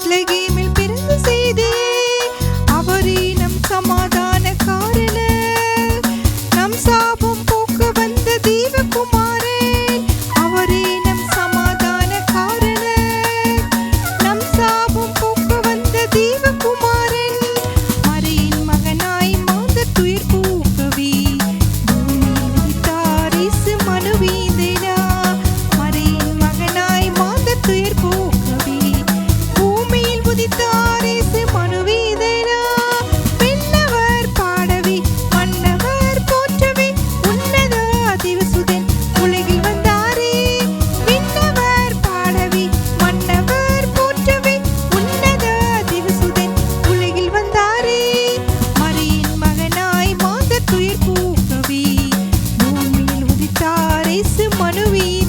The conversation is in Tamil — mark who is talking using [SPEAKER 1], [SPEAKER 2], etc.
[SPEAKER 1] பெத்லகேமில் பிறந்த செய்தி அவரே நம் சமாதான காரணர் நம் சாபம் போக்க வந்த தேவகுமாரன் அவரே நம் சமாதான காரணர் நம் சாபம் போக்க வந்த தேவகுமாரன் மரியின் மகனாய் மாந்த துயர் போக்கவே பூமியில் உதித்தார் இயேசு மனுவீந்தனா மரியின் மகனாய் மாந்த துயர் போக்கவே பூமியில் உதித்தார் இயேசு மனுவீந்தனா விண்ணவர் பாடவே மன்னவர் போற்றவே உன்னத அதிவசுதன் உலகில் வந்தாரே விண்ணவர் பாடவே மன்னவர் போற்றவே உன்னத அதிவசுதன் உலகில் வந்தாரே மரியின் மகனாய் மாந்த துயர் போக்கவே பூமியில் உதித்தார் இயேசு மனுவீந்தனா